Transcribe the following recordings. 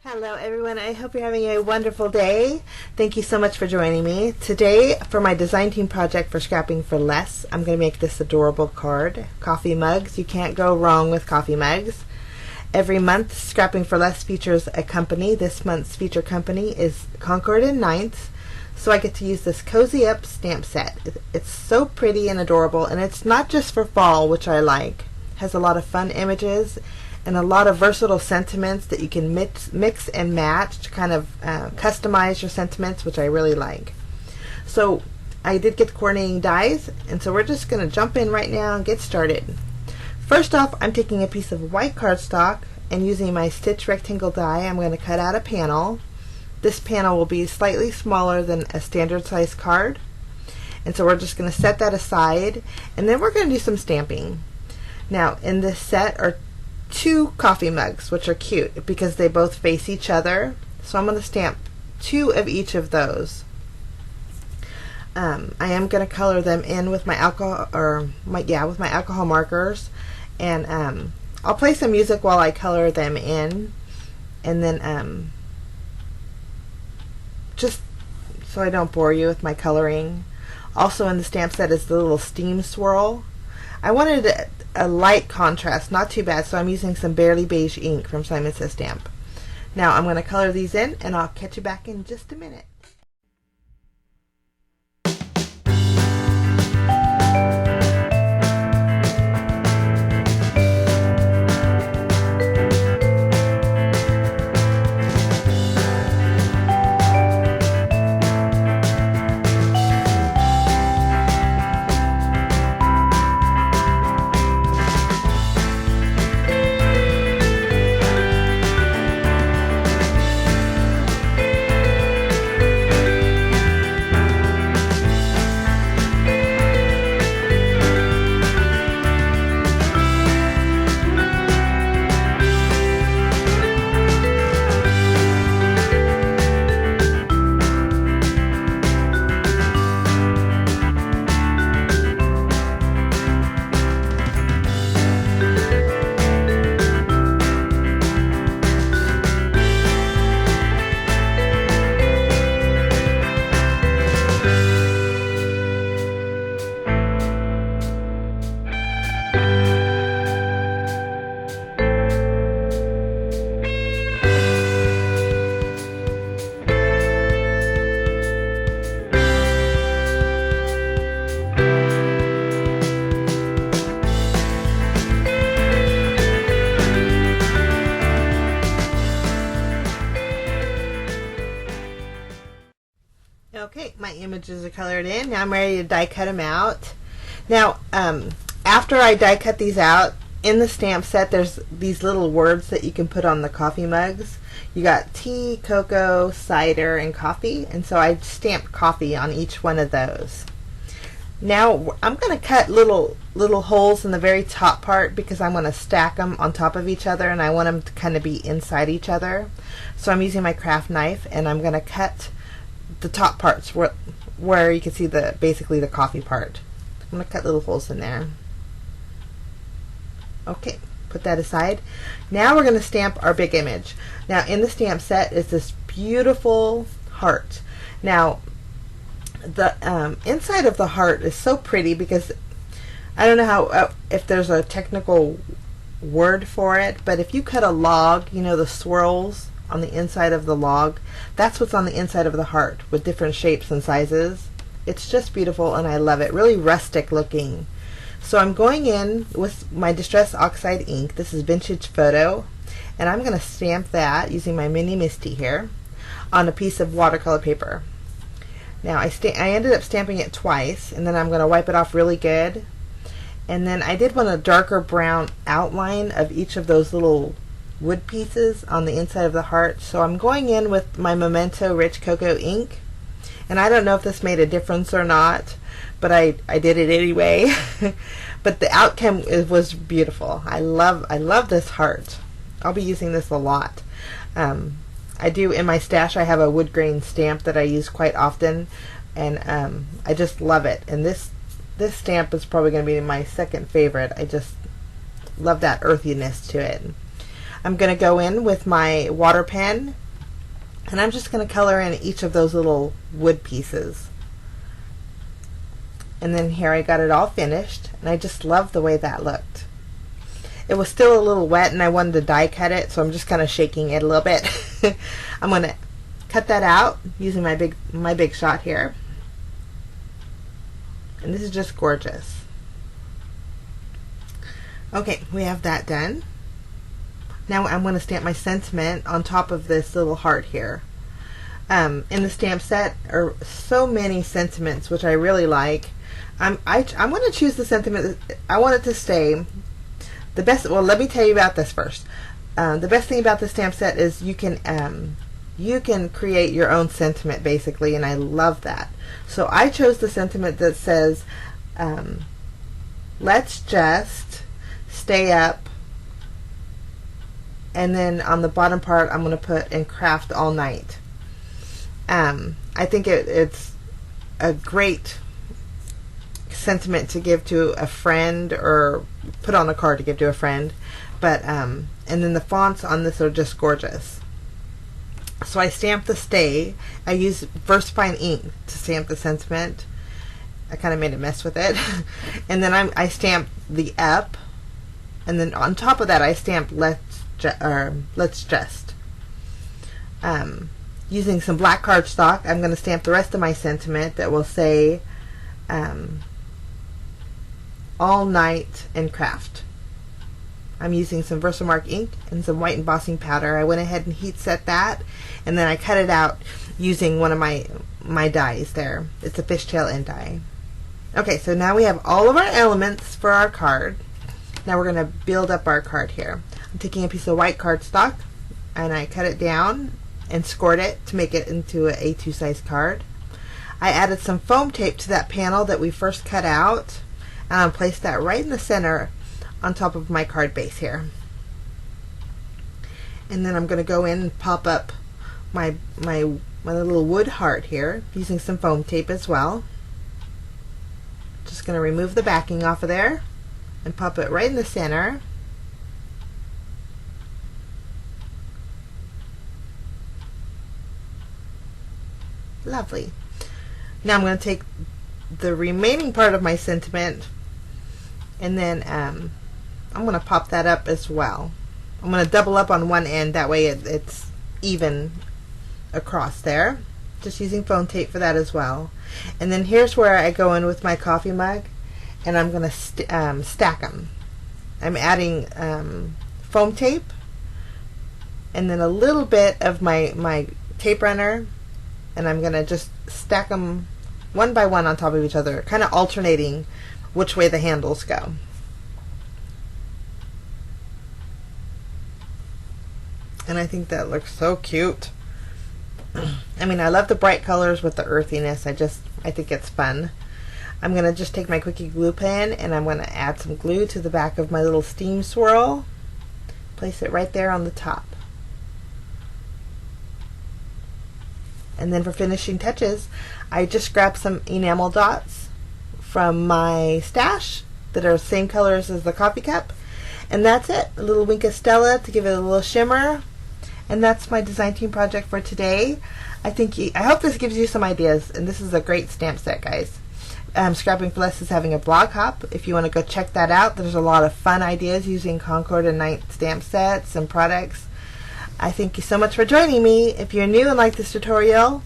Hello everyone, I hope you're having a wonderful day. Thank you so much for joining me. Today for my design team project for Scrapping for Less, I'm going to make this adorable card. Coffee mugs. You can't go wrong with coffee mugs. Every month Scrapping for Less features a company. This month's feature company is Concord 9th. So I get to use this Cozy Up stamp set. It's so pretty and adorable, and it's not just for fall, which I like. It has a lot of fun images and a lot of versatile sentiments that you can mix and match to kind of customize your sentiments, which I really like. So I did get the coordinating dies, and so we're just going to jump in right now and get started. First off, I'm taking a piece of white cardstock and using my stitch rectangle die, I'm going to cut out a panel. This panel will be slightly smaller than a standard size card, and so we're just going to set that aside, and then we're going to do some stamping. Now in this set are two coffee mugs, which are cute because they both face each other. So I'm going to stamp two of each of those. I am going to color them in with my alcohol, with my alcohol markers, and I'll play some music while I color them in, and then just so I don't bore you with my coloring. Also in the stamp set is the little steam swirl. I wanted a light contrast, not too bad, so I'm using some Barely Beige ink from Simon Says Stamp. Now I'm going to color these in, and I'll catch you back in just a minute. Okay, my images are colored in. Now I'm ready to die cut them out. Now, after I die cut these out, in the stamp set there's these little words that you can put on the coffee mugs. You got tea, cocoa, cider, and coffee, and so I stamped coffee on each one of those. Now I'm going to cut little holes in the very top part because I'm going to stack them on top of each other, and I want them to kind of be inside each other. So I'm using my craft knife, and I'm going to cut the top parts where you can see basically the coffee part. I'm going to cut little holes in there. Okay, put that aside. Now we're going to stamp our big image. Now in the stamp set is this beautiful heart. Now the inside of the heart is so pretty because I don't know how if there's a technical word for it, but if you cut a log, you know, the swirls on the inside of the log, that's what's on the inside of the heart with different shapes and sizes. It's just beautiful, and I love it. Really rustic looking. So I'm going in with my Distress Oxide ink. This is Vintage Photo, and I'm going to stamp that using my Mini Misty here on a piece of watercolor paper. Now I ended up stamping it twice, and then I'm going to wipe it off really good, and then I did want a darker brown outline of each of those little wood pieces on the inside of the heart. So I'm going in with my Memento Rich Cocoa ink, and I don't know if this made a difference or not, but I did it anyway. But the outcome was beautiful. I love this heart. I'll be using this a lot. I do in my stash. I have a wood grain stamp that I use quite often, and I just love it. And this stamp is probably going to be my second favorite. I just love that earthiness to it. I'm going to go in with my water pen, and I'm just going to color in each of those little wood pieces. And then here I got it all finished, and I just love the way that looked. It was still a little wet, and I wanted to die cut it, so I'm just kind of shaking it a little bit. I'm going to cut that out using my big shot here. And this is just gorgeous. Okay, we have that done. Now I'm going to stamp my sentiment on top of this little heart here. In the stamp set are so many sentiments, which I really like. I'm going to choose the sentiment. I want it to stay the best. Well, let me tell you about this first. The best thing about the stamp set is you can create your own sentiment basically, and I love that. So I chose the sentiment that says, let's just stay up, and then on the bottom part I'm going to put and craft all night. I think it's a great sentiment to give to a friend or put on a card to give to a friend, but and then the fonts on this are just gorgeous. So I stamped the stay. I used VersaFine ink to stamp the sentiment. I kind of made a mess with it. And then I stamped the up, and then on top of that I stamped let's just. Using some black cardstock, I'm going to stamp the rest of my sentiment that will say all night and craft. I'm using some Versamark ink and some white embossing powder. I went ahead and heat set that, and then I cut it out using one of my dies there. It's a fishtail end die. Okay, so now we have all of our elements for our card. Now we're going to build up our card here. I'm taking a piece of white cardstock, and I cut it down and scored it to make it into an A2 size card. I added some foam tape to that panel that we first cut out, and I'll place that right in the center on top of my card base here. And then I'm going to go in and pop up my little wood heart here using some foam tape as well. Just going to remove the backing off of there and pop it right in the center. Lovely. Now I'm going to take the remaining part of my sentiment, and then I'm going to pop that up as well. I'm going to double up on one end, that way it's even across there. Just using foam tape for that as well. And then here's where I go in with my coffee mug, and I'm going to stack them. I'm adding foam tape, and then a little bit of my tape runner, and I'm going to just stack them one by one on top of each other, kind of alternating which way the handles go. And I think that looks so cute. I mean, I love the bright colors with the earthiness. I think it's fun. I'm going to just take my quickie glue pen, and I'm going to add some glue to the back of my little steam swirl. Place it right there on the top. And then for finishing touches, I just grabbed some enamel dots from my stash that are the same colors as the coffee cup. And that's it. A little wink of Stella to give it a little shimmer. And that's my design team project for today. I hope this gives you some ideas, and this is a great stamp set, guys. Scrapping for Less is having a blog hop. If you want to go check that out, there's a lot of fun ideas using Concord 9th stamp sets and products. I thank you so much for joining me. If you're new and like this tutorial,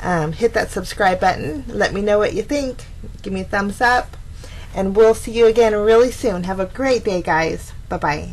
hit that subscribe button. Let me know what you think. Give me a thumbs up. And we'll see you again really soon. Have a great day, guys. Bye-bye.